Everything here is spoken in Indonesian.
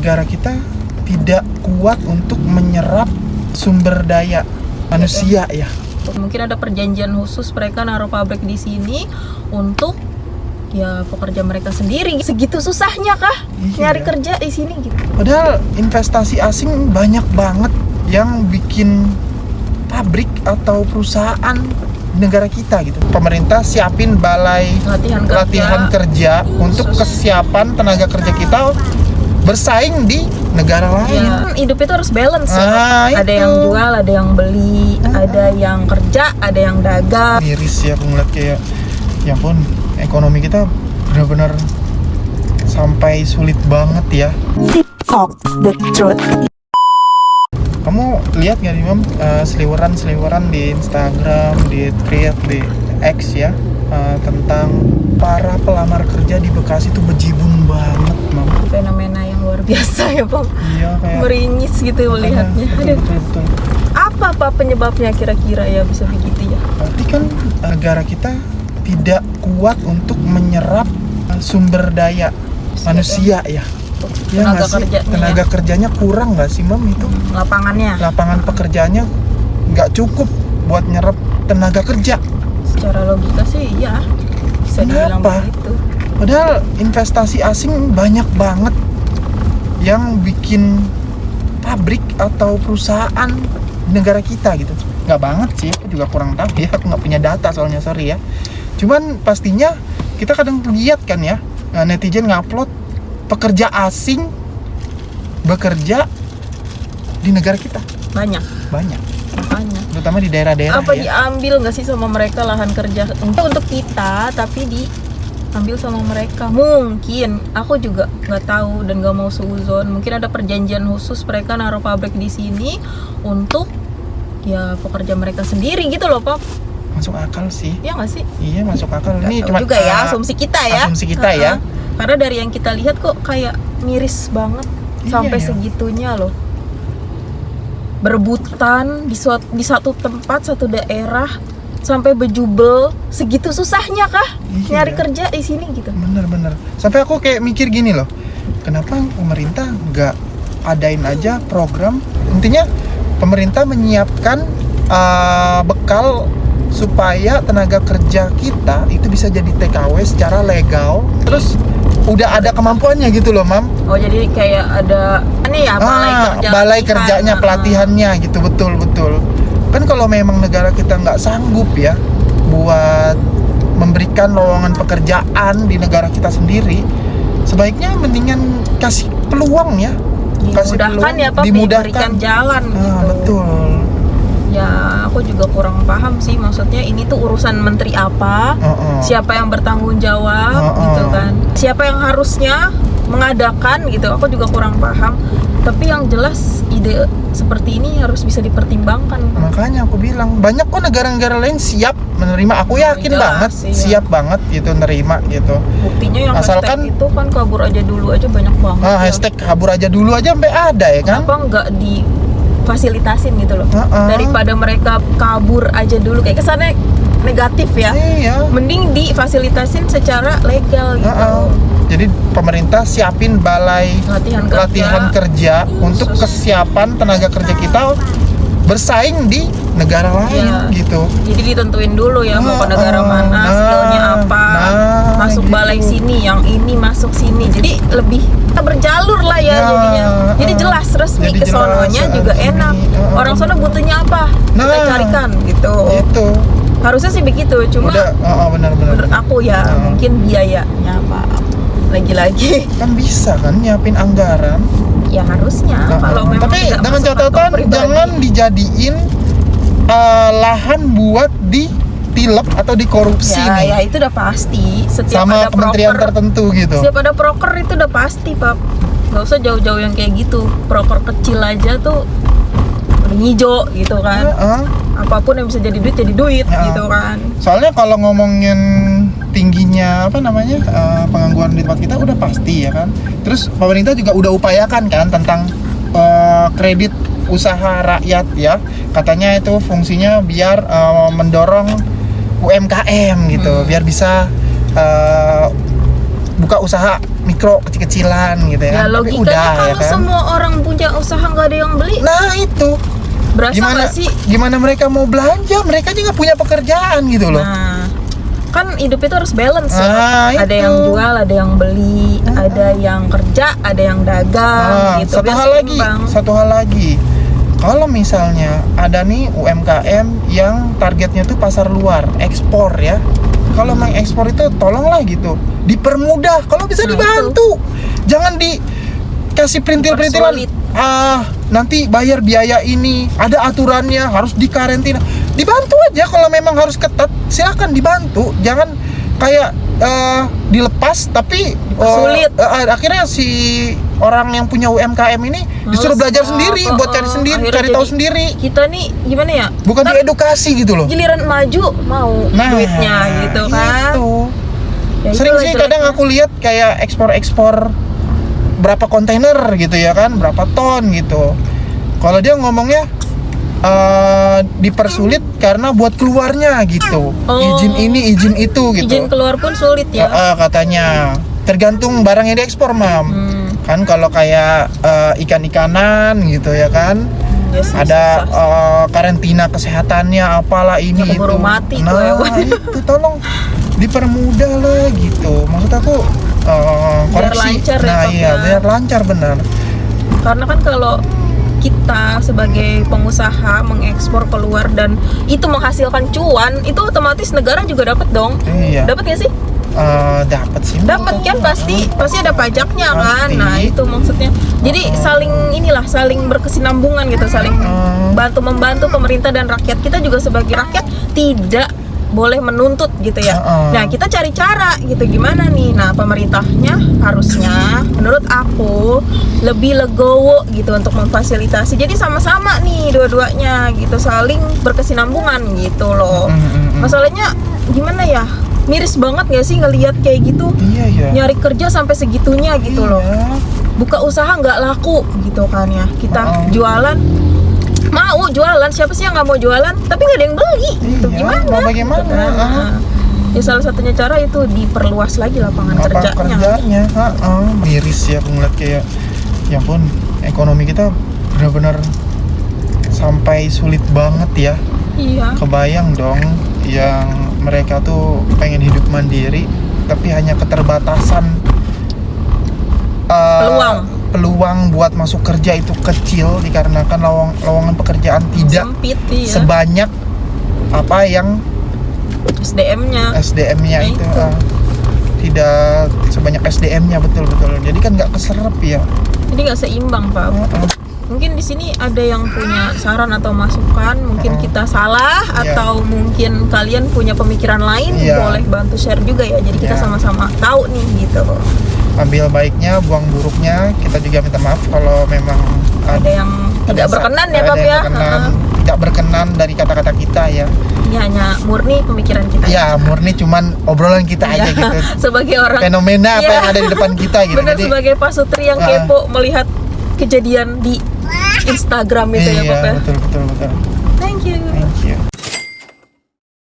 negara kita tidak kuat untuk menyerap sumber daya manusia ya. Mungkin ada perjanjian khusus mereka naruh pabrik di sini untuk ya pekerja mereka sendiri. Segitu susahnya kah nyari kerja di sini gitu? Padahal investasi asing banyak banget yang bikin pabrik atau perusahaan di negara kita gitu. Pemerintah siapin balai latihan kerja untuk kesiapan tenaga kerja kita bersaing di negara lain. Ya, hidup itu harus balance ya. Ada yang jual, ada yang beli, ada yang kerja, ada yang dagang. Miris ya aku ngeliat kayak, ya ampun, ekonomi kita benar-benar sampai sulit banget ya. Talk the truth. Kamu lihat nggak nih Mam, seliweran di Instagram, di Thread, di X ya, tentang para pelamar kerja di Bekasi tuh bejibun banget Mam. Fenomena yang luar biasa ya Bang. Iya, kayak meringis gitu melihatnya. Betul. Apa penyebabnya kira-kira ya bisa begitu ya? Berarti kan negara kita tidak kuat untuk menyerap sumber daya manusia ya. Ya tenaga kerjanya kurang nggak sih Mam itu? Lapangan pekerjaannya nggak cukup buat nyerap tenaga kerja. Secara logika sih ya bisa dibilang begitu. Padahal investasi asing banyak banget yang bikin pabrik atau perusahaan di negara kita gitu. Nggak banget sih, aku juga kurang tahu ya, aku nggak punya data soalnya, sorry ya. Cuman pastinya kita kadang lihat kan ya, netizen ngupload pekerja asing bekerja di negara kita. Banyak. Terutama di daerah-daerah. Apa diambil nggak sih sama mereka lahan kerja untuk kita, tapi diambil sama mereka? Mungkin, aku juga nggak tahu dan nggak mau suuzon. Mungkin ada perjanjian khusus mereka naruh pabrik di sini untuk ya pekerja mereka sendiri gitu loh, Pak. Masuk akal sih. Iya nggak sih? Iya, masuk akal. Ini cuma juga ya asumsi kita ya. Karena dari yang kita lihat kok kayak miris banget sampai segitunya loh. Berebutan di satu tempat, satu daerah sampai bejubel, segitu susahnya kah nyari kerja di sini gitu. Bener. Sampai aku kayak mikir gini loh. Kenapa pemerintah nggak adain aja program? Intinya pemerintah menyiapkan bekal supaya tenaga kerja kita itu bisa jadi TKW secara legal. Terus udah ada kemampuannya gitu loh Mam. Oh jadi kayak ada ini ya balai kerjanya, pelatihannya gitu. Betul. Kan kalau memang negara kita nggak sanggup ya buat memberikan lowongan pekerjaan di negara kita sendiri, sebaiknya mendingan kasih peluang ya. Dimudahkan ya Pak, diberikan jalan gitu. Betul. Ya aku juga kurang paham sih, maksudnya ini tuh urusan menteri apa, siapa yang bertanggung jawab gitu kan, siapa yang harusnya mengadakan gitu, aku juga kurang paham. Tapi yang jelas ide seperti ini harus bisa dipertimbangkan. Makanya aku bilang banyak kok negara-negara lain siap menerima, aku yakin banget siap banget gitu nerima gitu. Buktinya yang asalkan itu kan kabur aja dulu aja banyak banget. Hashtag kabur aja dulu aja sampai ada ya kan. Kenapa nggak difasilitasin gitu loh, daripada mereka kabur aja dulu, kayak kesannya negatif ya. Mending difasilitasin secara legal gitu. Jadi pemerintah siapin balai latihan kerja untuk kesiapan tenaga kerja kita bersaing di negara lain gitu. Jadi ditentuin dulu ya mau ke negara mana, skillnya apa, masuk balai sini, yang ini masuk sini. Jadi lebih berjalur lah ya jadinya. Jadi jelas resmi ke sononya juga enak. Orang sono butuhnya apa, kita carikan gitu. Itu harusnya sih begitu. Cuma benar. Menurut aku ya mungkin biayanya Pak. Lagi-lagi kan bisa kan nyiapin anggaran. Ya harusnya kalau memang. Tapi dengan catatan jangan dijadiin lahan buat ditilep atau dikorupsi nih. Ya itu udah pasti. Setiap sama ada kementerian tertentu gitu. Setiap ada proker itu udah pasti Pak. Nggak usah jauh-jauh yang kayak gitu. Proker kecil aja tuh udah ngijo gitu kan. Apapun yang bisa jadi duit gitu kan. Soalnya kalau ngomongin tingginya pengangguran di tempat kita udah pasti ya kan. Terus pemerintah juga udah upayakan kan tentang kredit usaha rakyat ya. Katanya itu fungsinya biar mendorong UMKM gitu, biar bisa buka usaha mikro kecil-kecilan gitu ya. Ya Tapi logikanya udah kalau ya kan. semua orang punya usaha nggak ada yang beli, Nah itu berasa nggak sih? gimana mereka mau belanja? Mereka juga punya pekerjaan gitu loh. Nah, kan hidup itu harus balance ya. Ah, Ada itu. yang jual, ada yang beli, ada yang kerja, ada yang dagang gitu. Satu Biar hal lagi, seimbang. kalau misalnya ada nih UMKM yang targetnya tuh pasar luar, ekspor ya. Kalau mengekspor itu tolonglah gitu, dipermudah. Kalau bisa Nah, dibantu, jangan dikasih perintil-perintilan. Dipersulit. Nanti bayar biaya ini, ada aturannya, harus dikarantina. Dibantu aja kalau memang harus ketat, silakan dibantu. Jangan kayak dilepas tapi Dipersulit. akhirnya si orang yang punya UMKM ini disuruh Males, belajar sendiri, buat cari sendiri, akhirnya cari tahu jadi sendiri. Kita nih gimana ya? Bukan Ntar diedukasi gitu loh. giliran maju mau duitnya gitu kan. Itu. Ya, Sering itulah sih jeleknya. kadang aku lihat kayak ekspor berapa kontainer gitu ya kan, berapa ton gitu. Kalau dia ngomongnya dipersulit karena buat keluarnya gitu. Oh. Izin ini, izin itu gitu. Izin keluar pun sulit ya. Katanya tergantung barang yang diekspor, Mam. Kan kalau kayak ikan-ikanan gitu ya kan. Ya sih, Ada susah. karantina kesehatannya apalah ini Ya, itu. keburu mati tuh Nah, hewan. itu tolong dipermudah lah gitu. Maksud aku koreksi. lancar ya, Nah, Pak, iya, ya. biar lancar benar. Karena kan kalau kita sebagai pengusaha mengekspor keluar dan itu menghasilkan cuan, itu otomatis negara juga dapat dong. Iya. Dapat nggak sih? Dapat sih. Dapat kan, pasti ada pajaknya kan. Pasti. Nah, itu maksudnya. Jadi saling berkesinambungan gitu, saling bantu membantu pemerintah dan rakyat. Kita juga sebagai rakyat tidak boleh menuntut gitu ya. Nah, kita cari cara gitu, gimana nih. Nah, pemerintahnya harusnya menurut aku lebih legowo gitu untuk memfasilitasi. Jadi sama-sama nih dua-duanya gitu, saling berkesinambungan gitu loh. Masalahnya gimana ya? Miris banget gak sih ngelihat kayak gitu? Iya. Nyari kerja sampai segitunya gitu loh. Buka usaha nggak laku gitu kan ya. Kita jualan, mau jualan, siapa sih yang nggak mau jualan? Tapi nggak ada yang beli. Gitu. Iya, Gimana? mau bagaimana? Nah, ya salah satunya cara itu diperluas lagi lapangan Lapangan kerjanya. Miris ya aku ngeliat kayak, ya ampun, ekonomi kita benar-benar sampai sulit banget ya. Iya. Kebayang dong yang mereka tuh pengen hidup mandiri tapi hanya keterbatasan peluang buat masuk kerja itu kecil dikarenakan lowongan pekerjaan tidak Sempit, iya. sebanyak apa yang SDM-nya. SDM-nya itu itu. tidak sebanyak SDM-nya, betul. Jadi kan nggak keserap ya. Jadi nggak seimbang, Pak. Mungkin di sini ada yang punya saran atau masukan, mungkin kita salah Iya. atau mungkin kalian punya pemikiran lain, Iya. boleh bantu share juga ya. Jadi kita Iya. sama-sama tahu nih gitu. Ambil baiknya, buang buruknya. Kita juga minta maaf kalau memang Ada yang tidak berkenan ya, ada Pak yang ya. tidak berkenan dari kata-kata kita ya. Ini hanya murni pemikiran kita. Ya murni cuman obrolan kita aja Iya. gitu. Sebagai orang Fenomena apa Iya. yang ada di depan kita gitu. bener, sebagai Pak Sutri yang kepo melihat kejadian di Instagram itu ya, Pak ya. Iya, betul. Thank you. Thank you.